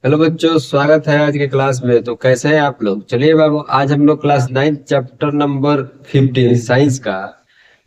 Hello बच्चों, स्वागत है आज के क्लास में। तो कैसे हैं आप लोग? चलिए बाबू, आज हम लोग क्लास 9 चैप्टर नंबर 15 साइंस का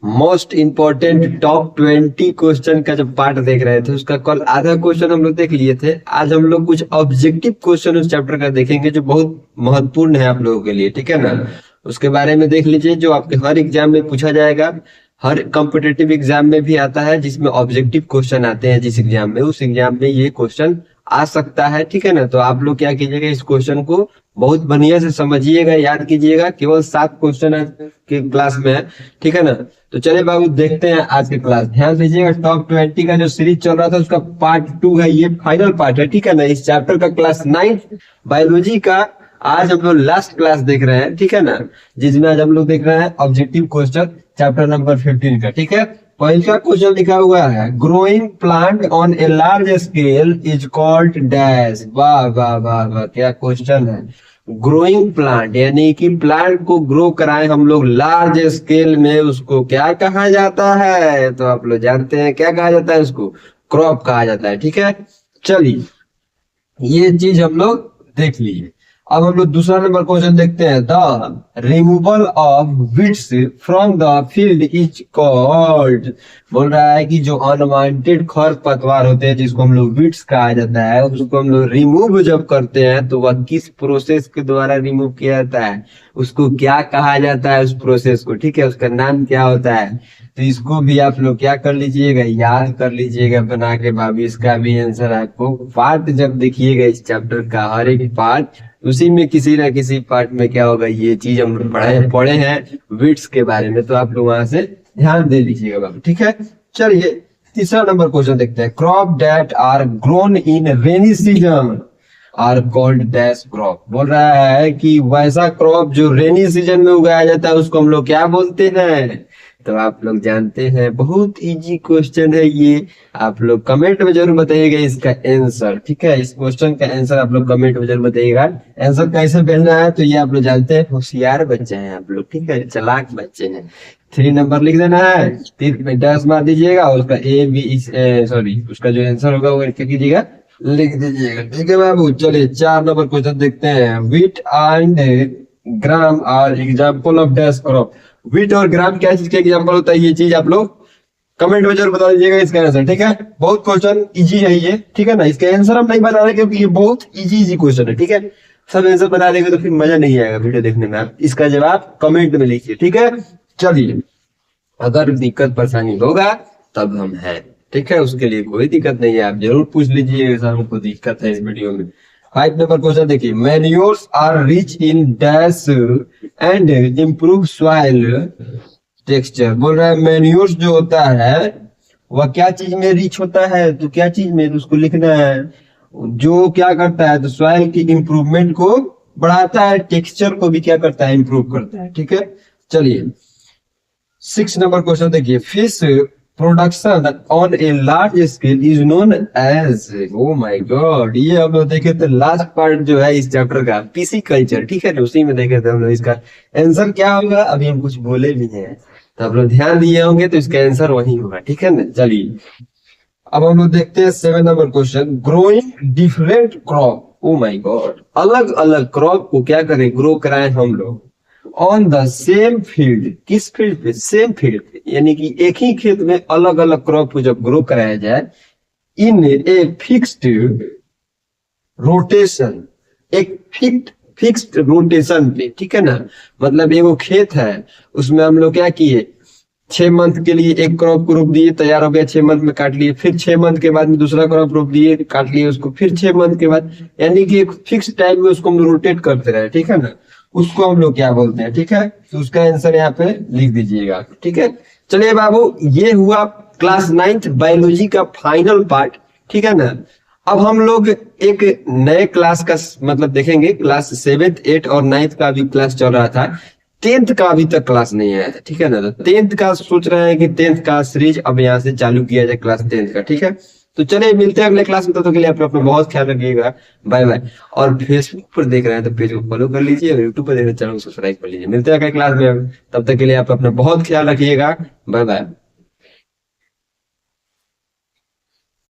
मोस्ट इम्पोर्टेंट टॉप 20 क्वेश्चन का जो पार्ट देख रहे थे, उसका कल आधा क्वेश्चन हम लोग देख लिए थे। आज हम लोग कुछ ऑब्जेक्टिव क्वेश्चन उस चैप्टर का देखेंगे जो बहुत महत्वपूर्ण है आप लोगों के लिए, ठीक है ना। उसके बारे में देख लीजिए, जो आपके हर एग्जाम में पूछा जाएगा, हर कॉम्पिटेटिव एग्जाम में भी आता है, जिसमें ऑब्जेक्टिव क्वेश्चन आते हैं। जिस एग्जाम में, उस एग्जाम में ये क्वेश्चन आ सकता है, ठीक है ना। तो आप लोग क्या कीजिएगा, इस क्वेश्चन को बहुत बढ़िया से समझिएगा, याद कीजिएगा। केवल 7 क्वेश्चन आज के क्लास में है, ठीक है ना। तो चलिए बाबू, देखते हैं आज के क्लास। ध्यान दीजिएगा, टॉप 20 का जो सीरीज चल रहा था उसका पार्ट 2 है, ये फाइनल पार्ट है, ठीक है ना। इस चैप्टर का क्लास 9 बायोलॉजी का आज हम लोग लास्ट क्लास देख रहे हैं, ठीक है ना। जिसमें आज हम लोग देख रहे हैं ऑब्जेक्टिव क्वेश्चन चैप्टर नंबर 15 का, ठीक है। पहला क्वेश्चन लिखा हुआ है, growing plant on a large scale is called dash. वाह वाह वाह वाह, क्या क्वेश्चन है। ग्रोइंग प्लांट यानी कि प्लांट को ग्रो कराएं हम लोग लार्ज स्केल में, उसको क्या कहा जाता है? तो आप लोग जानते हैं क्या कहा जाता है, उसको क्रॉप कहा जाता है, ठीक है। चलिए, ये चीज हम लोग देख लिए। अब हम लोग दूसरा नंबर क्वेश्चन देखते हैं। The removal of weeds from the field is called. बोल रहा है कि जो अनवांटेड खर पतवार होते हैं, जिसको हम लोग वीड्स कहा जाता है, उसको हम लोग रिमूव जब करते हैं तो वह किस प्रोसेस के द्वारा रिमूव किया जाता है, उसको क्या कहा जाता है, उस प्रोसेस को, ठीक है, उसका नाम क्या होता है। तो इसको भी आप लोग क्या कर लीजिएगा, याद कर लीजिएगा बना के। भाभी, इसका भी आंसर आपको पार्ट जब देखिएगा इस चैप्टर का हर एक पार्ट, उसी में किसी ना किसी पार्ट में क्या होगा, ये चीज हम लोग पढ़े हैं विड्स के बारे में। तो आप लोग वहां से ध्यान दे लीजिएगा बाबू, ठीक है। चलिए, तीसरा नंबर क्वेश्चन देखते हैं। Crop that are grown in rainy season are called dash crop. बोल रहा है कि वैसा क्रॉप जो रेनी सीजन में उगाया जाता है, उसको हम लोग क्या बोलते हैं? तो आप लोग जानते हैं, बहुत इजी क्वेश्चन है ये। आप लोग कमेंट में जरूर बताइएगा इसका आंसर, ठीक है। इस क्वेश्चन का आंसर आप लोग कमेंट में जरूर बताइएगा। आंसर कैसे भेजना है तो ये आप लोग जानते हैं, होशियार बच्चे हैं आप लोग, ठीक है, चालाक बच्चे हैं। 3 नंबर लिख देना है, 3 में डैश मार दीजिएगा, उसका ए बी सॉरी उसका जो आंसर होगा वो क्या कीजिएगा, लिख दीजिएगा, ठीक है बाबू। चलिए, 4 नंबर क्वेश्चन देखते हैं। Wheat and gram are example of dash crop. Wheat और ग्राम क्या चीज का एग्जाम्पल होता है, ये चीज आप लोग कमेंट में जरूर बता दीजिएगा इसका आंसर, ठीक है। बहुत क्वेश्चन इजी है ये, ठीक है ना। इसका आंसर हम नहीं बता रहे क्योंकि ये बहुत इजी क्वेश्चन है, ठीक है। सब आंसर बता देंगे तो फिर मजा नहीं आएगा वीडियो देखने में। आप इसका जवाब कमेंट में लिखिए, ठीक है। चलिए, अगर दिक्कत परेशानी होगा तब हम है, ठीक है, उसके लिए कोई दिक्कत नहीं है, आप जरूर पूछ लीजिए सर हमको दिक्कत है इस वीडियो में। 5 नंबर क्वेश्चन देखिए। Manures are rich in dash and improve soil texture. बोल रहा है मैन्योर्स जो होता है वह क्या चीज में रिच होता है, तो क्या चीज में, तो उसको लिखना है। जो क्या करता है, तो सॉइल की इंप्रूवमेंट को बढ़ाता है, टेक्सचर को भी क्या करता है, इंप्रूव करता है, ठीक है। चलिए, 6 नंबर क्वेश्चन देखिए। Fish production on a large scale is known as. Oh my god, ये हम लोग देखे थे लास्ट पार्ट जो है इस चैप्टर का, पीसी कल्चर, ठीक है, उसी में देखे थे हम लोग। इसका आंसर क्या होगा, अभी हम कुछ बोले भी हैं तो आप लोग ध्यान दिए होंगे, तो इसका आंसर वही होगा, ठीक है ना। चलिए, अब हम लोग देखते हैं 7 number question. Growing different crop. O my God, अलग अलग क्रॉप को क्या करें, ग्रो कराएं हम लोग ऑन द सेम फील्ड। किस फील्ड पे, सेम फील्ड पे, यानी कि एक ही खेत में अलग अलग क्रॉप को जब ग्रो कराया जाए इन ए फिक्स्ड रोटेशन, एक फिक्स्ड रोटेशन पे, ठीक है ना। मतलब एगो खेत है, उसमें हम लोग क्या किए, 6 मंथ के लिए एक क्रॉप को रोप दिए, तैयार हो गया, 6 मंथ में काट लिए, फिर 6 मंथ के बाद में दूसरा क्रॉप रोप दिए, काट लिए उसको, फिर 6 मंथ के बाद, यानी कि एक फिक्स टाइम में उसको हम रोटेट करते रहे, ठीक है ना। उसको हम लोग क्या बोलते हैं, ठीक है। तो उसका आंसर यहाँ पे लिख दीजिएगा, ठीक है। चलिए बाबू, ये हुआ क्लास 9 बायोलॉजी का फाइनल पार्ट, ठीक है ना। अब हम लोग एक नए क्लास का मतलब देखेंगे। क्लास 7, 8 और 9 का भी क्लास चल रहा था, 10th का अभी तक क्लास नहीं आया था, ठीक है ना। तो 10th का सोच रहे हैं कि 10th का सीरीज अब यहाँ से चालू किया जाए, क्लास 10th का, ठीक है। तो चलिए, मिलते हैं अगले क्लास में, तब तक के लिए आप अपना बहुत ख्याल रखिएगा। Bye bye. और फेसबुक पर देख रहे हैं तो पेज को फॉलो कर लीजिए, और यूट्यूब पर देख रहे हैं चैनल को सब्सक्राइब कर लीजिए। मिलते हैं अगले क्लास में, तब तक के लिए आप अपना बहुत ख्याल रखिएगा। Bye bye.